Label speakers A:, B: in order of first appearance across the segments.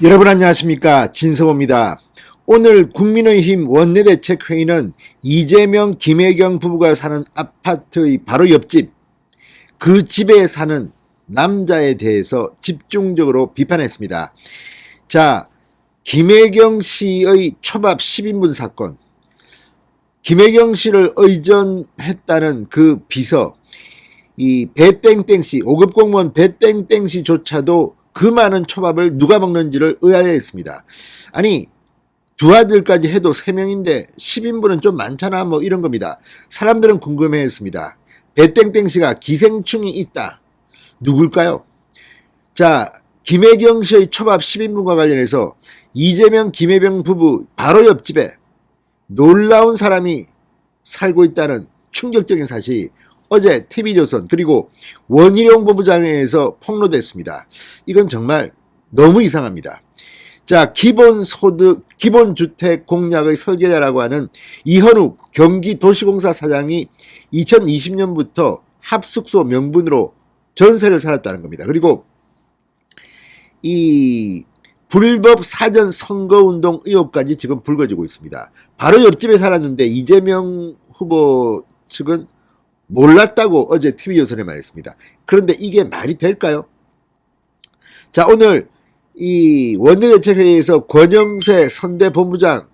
A: 여러분 안녕하십니까, 진성호입니다. 오늘 국민의힘 원내대책회의는 이재명, 김혜경 부부가 사는 아파트의 바로 옆집, 그 집에 사는 남자에 대해서 집중적으로 비판했습니다. 자, 김혜경 씨의 초밥 10인분 사건, 김혜경 씨를 의존했다는 그 비서, 이 배땡땡 씨, 5급 공무원 배땡땡 씨조차도 그 많은 초밥을 누가 먹는지를 의아해했습니다. 아니, 두 아들까지 해도 3명인데 10인분은 좀 많잖아, 뭐 이런 겁니다. 사람들은 궁금해했습니다. 배땡땡 씨가 기생충이 있다. 누굴까요? 자, 김혜경 씨의 초밥 10인분과 관련해서 이재명, 김혜경 부부 바로 옆집에 놀라운 사람이 살고 있다는 충격적인 사실이 어제 TV조선 그리고 원희룡 본부장에서 폭로됐습니다. 이건 정말 너무 이상합니다. 자, 기본주택 공약의 설계자라고 하는 이현욱 경기도시공사 사장이 2020년부터 합숙소 명분으로 전세를 살았다는 겁니다. 그리고 이 불법 사전 선거운동 의혹까지 지금 불거지고 있습니다. 바로 옆집에 살았는데 이재명 후보 측은 몰랐다고 어제 TV조선에 말했습니다. 그런데 이게 말이 될까요? 자, 오늘 이 원내대책회의에서 권영세 선대본부장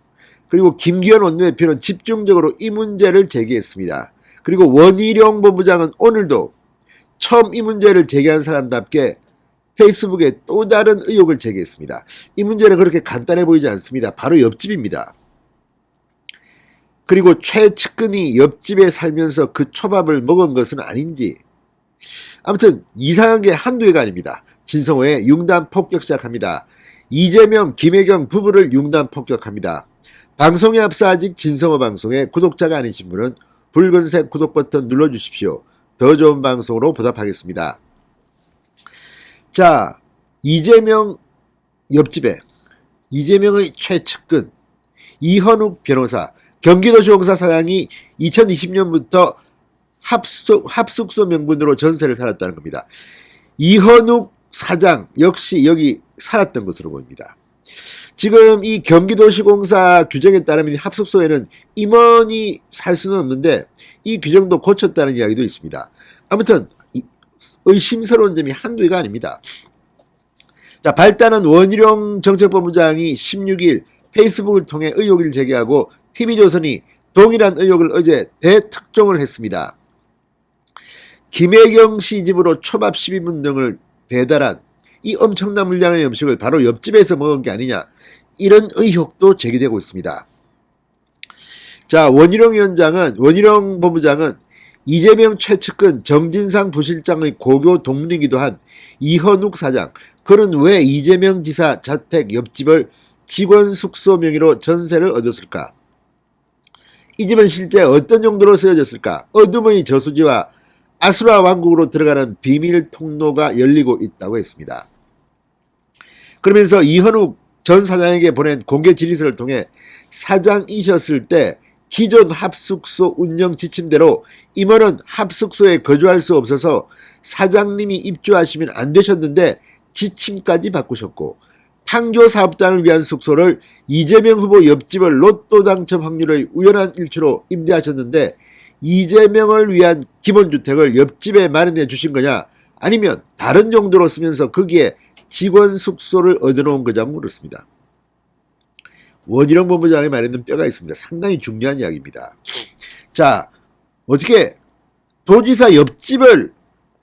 A: 그리고 김기현 원내대표는 집중적으로 이 문제를 제기했습니다. 그리고 원희룡 본부장은 오늘도 처음 이 문제를 제기한 사람답게 페이스북에 또 다른 의혹을 제기했습니다. 이 문제는 그렇게 간단해 보이지 않습니다. 바로 옆집입니다. 그리고 최측근이 옆집에 살면서 그 초밥을 먹은 것은 아닌지, 아무튼 이상한 게 한두 개가 아닙니다. 진성호의 융단 폭격 시작합니다. 이재명, 김혜경 부부를 융단 폭격합니다. 방송에 앞서 아직 진성호 방송에 구독자가 아니신 분은 붉은색 구독 버튼 눌러주십시오. 더 좋은 방송으로 보답하겠습니다. 자, 이재명 옆집에 이재명의 최측근 이현욱 변호사, 경기도시공사 사장이 2020년부터 합숙소 명분으로 전세를 살았다는 겁니다. 이현욱 사장 역시 여기 살았던 것으로 보입니다. 지금 이 경기도시공사 규정에 따르면 합숙소에는 임원이 살 수는 없는데 이 규정도 고쳤다는 이야기도 있습니다. 아무튼 의심스러운 점이 한두 개가 아닙니다. 자, 발단은 원희룡 정책본부장이 16일 페이스북을 통해 의혹을 제기하고 TV조선이 동일한 의혹을 어제 대특종을 했습니다. 김혜경 씨 집으로 초밥 12분 등을 배달한 이 엄청난 물량의 음식을 바로 옆집에서 먹은 게 아니냐, 이런 의혹도 제기되고 있습니다. 자, 원희룡 본부장은 이재명 최측근 정진상 부실장의 고교 동문이기도 한 이현욱 사장, 그는 왜 이재명 지사 자택 옆집을 직원 숙소 명의로 전세를 얻었을까? 이 집은 실제 어떤 용도로 쓰여졌을까? 어둠의 저수지와 아수라 왕국으로 들어가는 비밀 통로가 열리고 있다고 했습니다. 그러면서 이현욱 전 사장에게 보낸 공개 질의서를 통해 사장이셨을 때 기존 합숙소 운영 지침대로 임원은 합숙소에 거주할 수 없어서 사장님이 입주하시면 안 되셨는데 지침까지 바꾸셨고, 판교 사업단을 위한 숙소를 이재명 후보 옆집을 로또 당첨 확률의 우연한 일치로 임대하셨는데 이재명을 위한 기본주택을 옆집에 마련해 주신 거냐, 아니면 다른 용도로 쓰면서 거기에 직원 숙소를 얻어놓은 거냐고 물었습니다. 원희룡 본부장의 말에는 뼈가 있습니다. 상당히 중요한 이야기입니다. 자, 어떻게 도지사 옆집을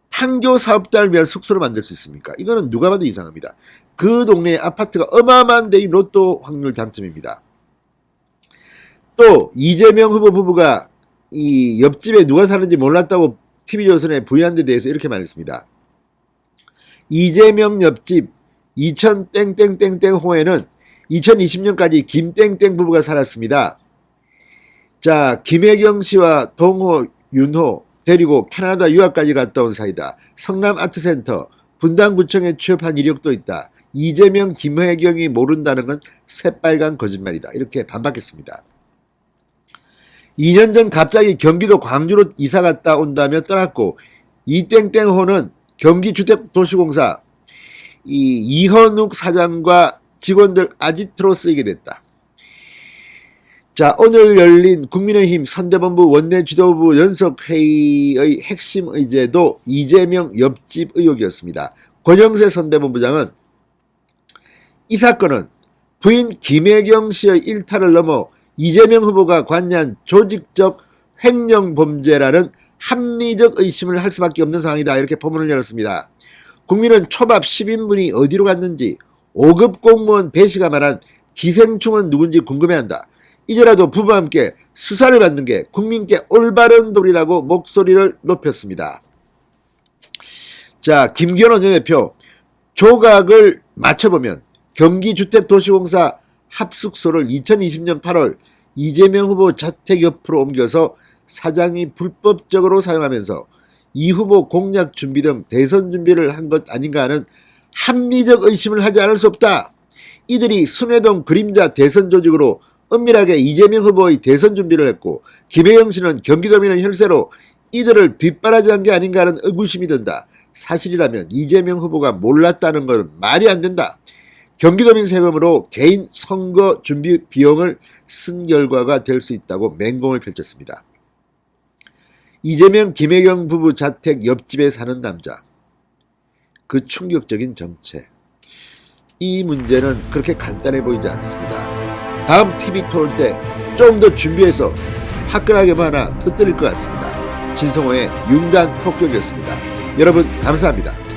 A: 판교 사업단을 위한 숙소로 만들 수 있습니까? 이거는 누가 봐도 이상합니다. 그 동네에 아파트가 어마어마한 데이 로또 확률 당첨입니다. 또 이재명 후보 부부가 이 옆집에 누가 사는지 몰랐다고 TV조선에 부인한 데 대해서 이렇게 말했습니다. 이재명 옆집 2000땡땡땡땡호에는 2020년까지 김땡땡 부부가 살았습니다. 자, 김혜경 씨와 동호, 윤호 데리고 캐나다 유학까지 갔다 온 사이다. 성남아트센터, 분당구청에 취업한 이력도 있다. 이재명, 김혜경이 모른다는 건 새빨간 거짓말이다. 이렇게 반박했습니다. 2년 전 갑자기 경기도 광주로 이사 갔다 온다며 떠났고, 이땡땡호는 경기주택도시공사 이현욱 사장과 직원들 아지트로 쓰이게 됐다. 자, 오늘 열린 국민의힘 선대본부 원내지도부 연석회의의 핵심 의제도 이재명 옆집 의혹이었습니다. 권영세 선대본부장은 이 사건은 부인 김혜경 씨의 일탈을 넘어 이재명 후보가 관여한 조직적 횡령범죄라는 합리적 의심을 할 수밖에 없는 상황이다. 이렇게 포문을 열었습니다. 국민은 초밥 10인분이 어디로 갔는지 5급 공무원 배 씨가 말한 기생충은 누군지 궁금해한다. 이제라도 부부와 함께 수사를 받는 게 국민께 올바른 도리라고 목소리를 높였습니다. 자, 김경원 대표 조각을 맞춰보면 경기주택도시공사 합숙소를 2020년 8월 이재명 후보 자택 옆으로 옮겨서 사장이 불법적으로 사용하면서 이 후보 공약 준비 등 대선 준비를 한 것 아닌가 하는 합리적 의심을 하지 않을 수 없다. 이들이 순회동 그림자 대선 조직으로 은밀하게 이재명 후보의 대선 준비를 했고 김혜경 씨는 경기도민의 혈세로 이들을 뒷바라지한 게 아닌가 하는 의구심이 든다. 사실이라면 이재명 후보가 몰랐다는 건 말이 안 된다. 경기도민 세금으로 개인 선거 준비 비용을 쓴 결과가 될 수 있다고 맹공을 펼쳤습니다. 이재명 김혜경 부부 자택 옆집에 사는 남자, 그 충격적인 정체, 이 문제는 그렇게 간단해 보이지 않습니다. 다음 TV 토론 때 좀 더 준비해서 화끈하게 하나 터뜨릴 것 같습니다. 진성호의 융단 폭격이었습니다. 여러분 감사합니다.